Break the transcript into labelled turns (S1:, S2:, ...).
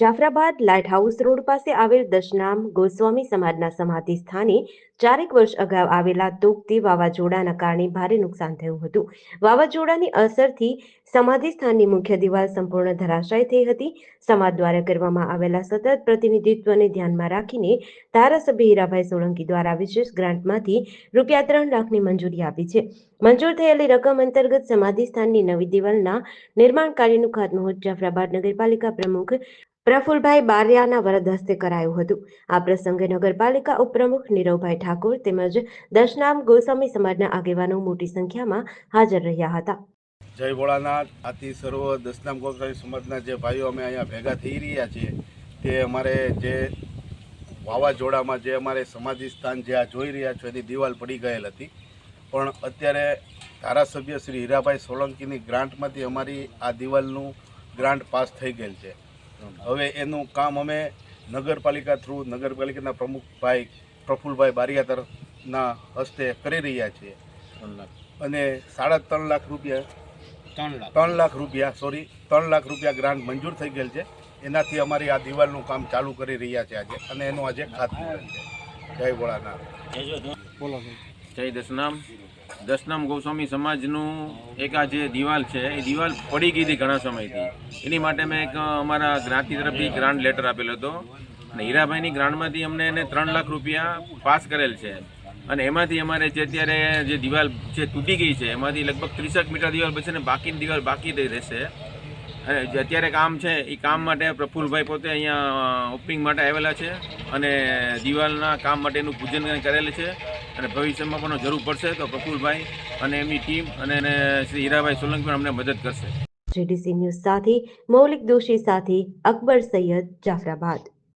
S1: Jafrabad light house road પાસે આવેલ દશનામ ગોસ્વામી સમાજના સમાધિ સ્થાને 4 વર્ષ અગાઉ આવેલા તોકતી વાવાઝોડાના કારણે ભારે નુકસાન થયું હતું. વાવાઝોડાની અસરથી સમાધિ સ્થાનની મુખ્ય દિવાલ સંપૂર્ણ ધરાશાયી થઈ હતી. સમાજ દ્વારા કરવામાં આવેલા સતત પ્રતિનિધિત્વને ધ્યાનમાં રાખીને ધારાસભ્ય હીરાભાઈ સોલંકી દ્વારા વિશેષ ગ્રાન્ટમાંથી રૂપિયા 3 લાખની મંજૂરી આપી છે. મંજૂર થયેલી રકમ અંતર્ગત સમાધિ સ્થાનની નવી દિવાલના નિર્માણ કાર્યનું ખાતમુહૂર્ત જાફરાબાદ નગરપાલિકા પ્રમુખ પ્રફુલભાઈ બારિયાના વરદ હસ્તે કરાયું હતું. આ પ્રસંગે નગરપાલિકા ઉપપ્રમુખ નીરવભાઈ ઠાકોર તેમજ દશનામ ગોસ્વામી સમાજના આગેવાનો મોટી સંખ્યામાં હાજર રહ્યા હતા.
S2: જય ભોળાનાથ. આથી સર્વ દશનામ ગોસ્વામી સમાજના જે ભાઈઓ અમે અહીંયા ભેગા થઈ રહ્યા છીએ તે અમારે જે વાવાઝોડામાં જે અમારે સમાધિ સ્થાન જે આ જોઈ રહ્યા છો એની દિવાલ પડી ગયેલ હતી, પણ અત્યારે ધારાસભ્ય શ્રી હીરાભાઈ સોલંકીની ગ્રાન્ટમાંથી અમારી આ દિવાલનું ગ્રાન્ટ પાસ થઈ ગયેલ છે. હવે એનું કામ અમે નગરપાલિકા થ્રુ નગરપાલિકાના પ્રમુખભાઈ પ્રફુલભાઈ બારિયા તરફના હસ્તે કરી રહ્યા છીએ અને 3.5 લાખ રૂપિયા 3 લાખ રૂપિયા ગ્રાન્ટ મંજૂર થઈ ગયેલ છે. એનાથી અમારી આ દિવાલનું કામ ચાલુ કરી રહ્યા છે આજે, અને એનું આજે ખાતમુહૂર્ત છે. જય ભોળાનાથ.
S3: જય દશનામ ગોસ્વામી સમાજનું એક આ જે દિવાલ છે એ દિવાલ પડી ગઈ હતી ઘણા સમયથી. એની માટે મેં એક અમારા જ્ઞાતિ તરફથી ગ્રાન્ટ લેટર આપેલો હતો અને હીરાભાઈની ગ્રાન્ટમાંથી અમને એને 3 લાખ રૂપિયા પાસ કરેલ છે. અને એમાંથી અમારે જે અત્યારે જે દિવાલ જે તૂટી ગઈ છે એમાંથી લગભગ 30 મીટર દિવાલ બચશે ને બાકીની દિવાલ બાકી રહેશે. અને જે અત્યારે કામ છે એ કામ માટે પ્રફુલભાઈ પોતે અહીંયા ઓપનિંગ માટે આવેલા છે અને દિવાલના કામ માટેનું પૂજન કરેલું છે. અને ભવિષ્યમાં પણ જરૂર પડશે તો પ્રફુલભાઈ અને એમની ટીમ અને શ્રી હીરાભાઈ સોલંકી પણ અમને મદદ કરશે.
S1: JDC ન્યૂઝ સાથે મૌલિક દોશી સાથે અકબર સૈયદ, જાફરાબાદ.